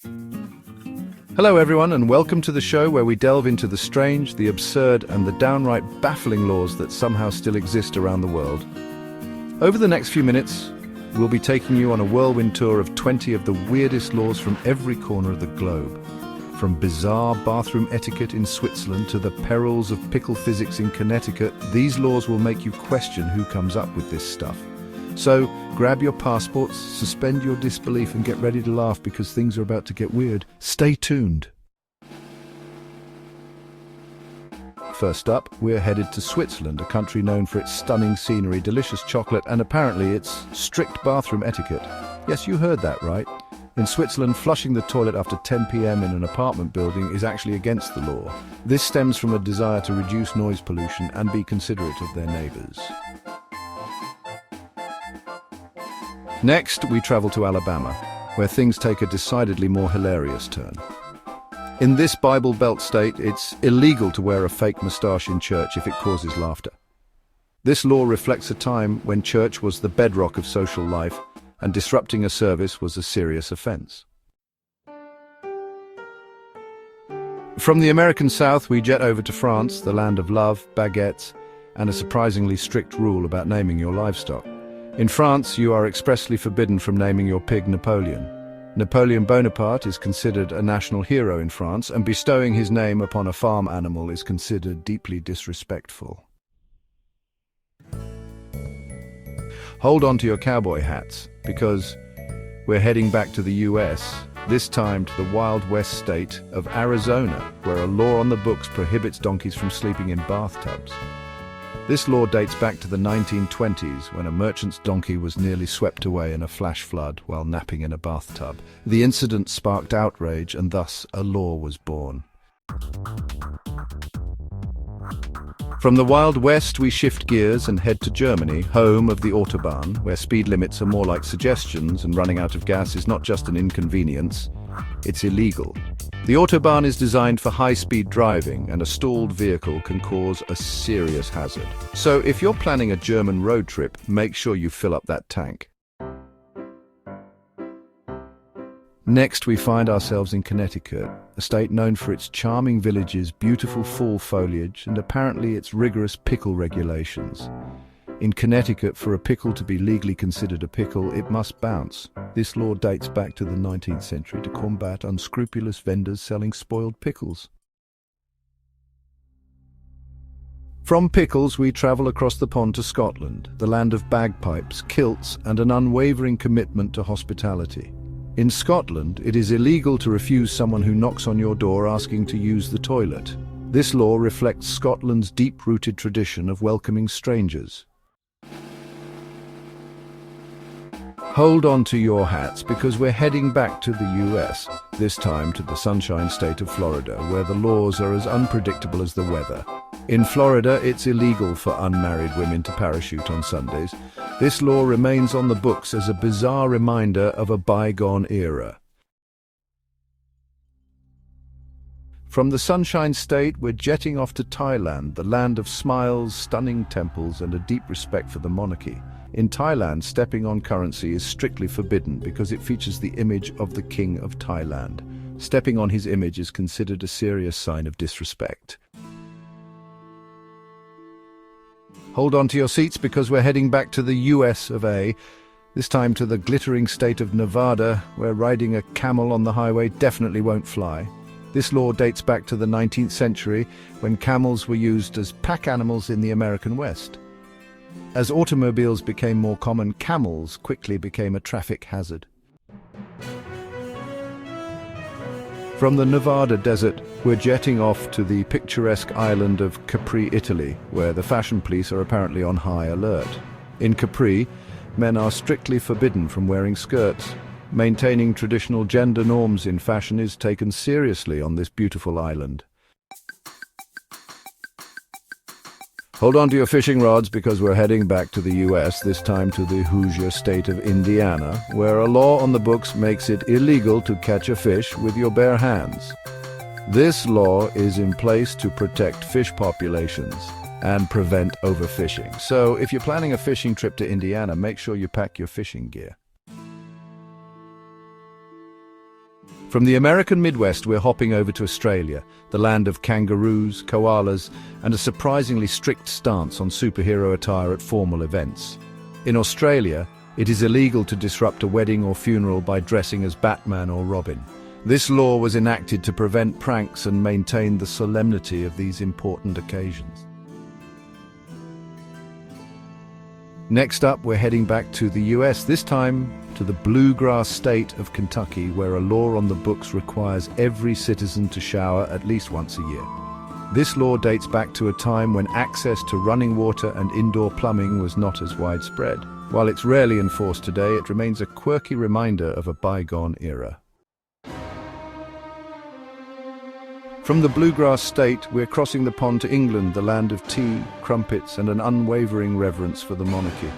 Hello everyone, and welcome to the show where we delve into the strange, the absurd, and the downright baffling laws that somehow still exist around the world. Over the next few minutes, we'll be taking you on a whirlwind tour of 20 of the weirdest laws from every corner of the globe. From bizarre bathroom etiquette in Switzerland to the perils of pickle physics in Connecticut, these laws will make you question who comes up with this stuff. So, grab your passports, suspend your disbelief, and get ready to laugh because things are about to get weird. Stay tuned. First up, we're headed to Switzerland, a country known for its stunning scenery, delicious chocolate, and apparently its strict bathroom etiquette. Yes, you heard that right. In Switzerland, flushing the toilet after 10 p.m. in an apartment building is actually against the law. This stems from a desire to reduce noise pollution and be considerate of their neighbors. Next, we travel to Alabama, where things take a decidedly more hilarious turn. In this Bible Belt state, it's illegal to wear a fake mustache in church if it causes laughter. This law reflects a time when church was the bedrock of social life, and disrupting a service was a serious offense. From the American South, we jet over to France, the land of love, baguettes, and a surprisingly strict rule about naming your livestock. In France, you are expressly forbidden from naming your pig Napoleon. Napoleon Bonaparte is considered a national hero in France, and bestowing his name upon a farm animal is considered deeply disrespectful. Hold on to your cowboy hats, because we're heading back to the US, this time to the Wild West state of Arizona, where a law on the books prohibits donkeys from sleeping in bathtubs. This law dates back to the 1920s, when a merchant's donkey was nearly swept away in a flash flood while napping in a bathtub. The incident sparked outrage, and thus a law was born. From the Wild West, we shift gears and head to Germany, home of the Autobahn, where speed limits are more like suggestions and running out of gas is not just an inconvenience, it's illegal. The Autobahn is designed for high-speed driving, and a stalled vehicle can cause a serious hazard. So if you're planning a German road trip, make sure you fill up that tank. Next, we find ourselves in Connecticut, a state known for its charming villages, beautiful fall foliage, and apparently its rigorous pickle regulations. In Connecticut, for a pickle to be legally considered a pickle, it must bounce. This law dates back to the 19th century to combat unscrupulous vendors selling spoiled pickles. From pickles, we travel across the pond to Scotland, the land of bagpipes, kilts, and an unwavering commitment to hospitality. In Scotland, it is illegal to refuse someone who knocks on your door asking to use the toilet. This law reflects Scotland's deep-rooted tradition of welcoming strangers. Hold on to your hats, because we're heading back to the US, this time to the Sunshine State of Florida, where the laws are as unpredictable as the weather. In Florida, it's illegal for unmarried women to parachute on Sundays. This law remains on the books as a bizarre reminder of a bygone era. From the Sunshine State, we're jetting off to Thailand, the land of smiles, stunning temples, and a deep respect for the monarchy. In Thailand, stepping on currency is strictly forbidden because it features the image of the King of Thailand. Stepping on his image is considered a serious sign of disrespect. Hold on to your seats, because we're heading back to the US of A, this time to the glittering state of Nevada, where riding a camel on the highway definitely won't fly. This law dates back to the 19th century, when camels were used as pack animals in the American West. As automobiles became more common, camels quickly became a traffic hazard. From the Nevada desert, we're jetting off to the picturesque island of Capri, Italy, where the fashion police are apparently on high alert. In Capri, men are strictly forbidden from wearing skirts. Maintaining traditional gender norms in fashion is taken seriously on this beautiful island. Hold on to your fishing rods, because we're heading back to the US, this time to the Hoosier state of Indiana, where a law on the books makes it illegal to catch a fish with your bare hands. This law is in place to protect fish populations and prevent overfishing. So if you're planning a fishing trip to Indiana, make sure you pack your fishing gear. From the American Midwest, we're hopping over to Australia, the land of kangaroos, koalas, and a surprisingly strict stance on superhero attire at formal events. In Australia, it is illegal to disrupt a wedding or funeral by dressing as Batman or Robin. This law was enacted to prevent pranks and maintain the solemnity of these important occasions. Next up, we're heading back to the US, this time to the bluegrass state of Kentucky, where a law on the books requires every citizen to shower at least once a year. This law dates back to a time when access to running water and indoor plumbing was not as widespread. While it's rarely enforced today, it remains a quirky reminder of a bygone era. From the bluegrass state, we're crossing the pond to England, the land of tea, crumpets, and an unwavering reverence for the monarchy.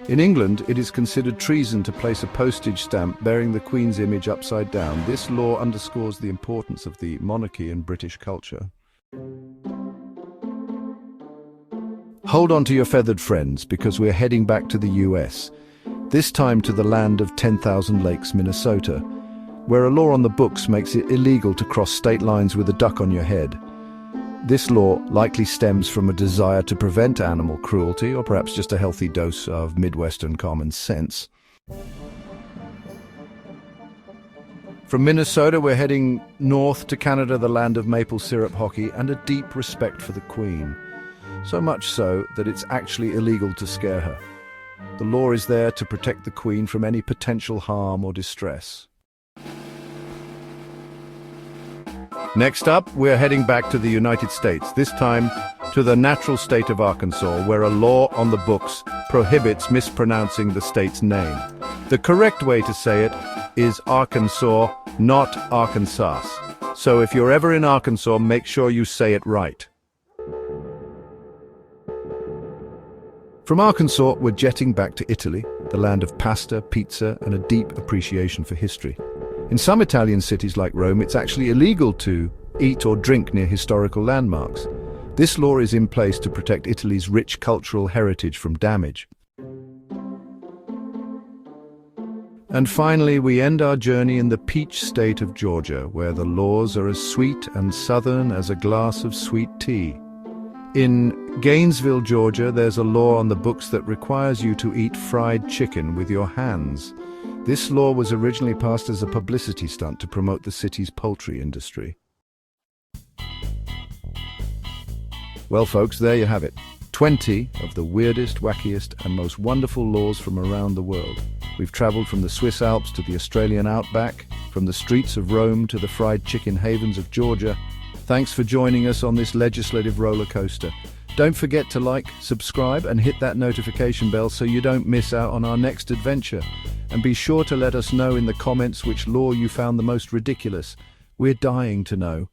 In England, it is considered treason to place a postage stamp bearing the Queen's image upside down. This law underscores the importance of the monarchy in British culture. Hold on to your feathered friends, because we're heading back to the US, this time to the land of 10,000 Lakes, Minnesota, where a law on the books makes it illegal to cross state lines with a duck on your head. This law likely stems from a desire to prevent animal cruelty, or perhaps just a healthy dose of Midwestern common sense. From Minnesota, we're heading north to Canada, the land of maple syrup hockey and a deep respect for the Queen. So much so that it's actually illegal to scare her. The law is there to protect the Queen from any potential harm or distress. Next up, we're heading back to the United States, this time to the natural state of Arkansas, where a law on the books prohibits mispronouncing the state's name. The correct way to say it is Arkansas, not Arkansas. So if you're ever in Arkansas, make sure you say it right. From Arkansas, we're jetting back to Italy, the land of pasta, pizza, and a deep appreciation for history. In some Italian cities like Rome, it's actually illegal to eat or drink near historical landmarks. This law is in place to protect Italy's rich cultural heritage from damage. And finally, we end our journey in the peach state of Georgia, where the laws are as sweet and southern as a glass of sweet tea. In Gainesville, Georgia, there's a law on the books that requires you to eat fried chicken with your hands. This law was originally passed as a publicity stunt to promote the city's poultry industry. Well, folks, there you have it. 20 of the weirdest, wackiest, and most wonderful laws from around the world. We've traveled from the Swiss Alps to the Australian outback, from the streets of Rome to the fried chicken havens of Georgia. Thanks for joining us on this legislative roller coaster. Don't forget to like, subscribe, and hit that notification bell so you don't miss out on our next adventure. And be sure to let us know in the comments which law you found the most ridiculous. We're dying to know.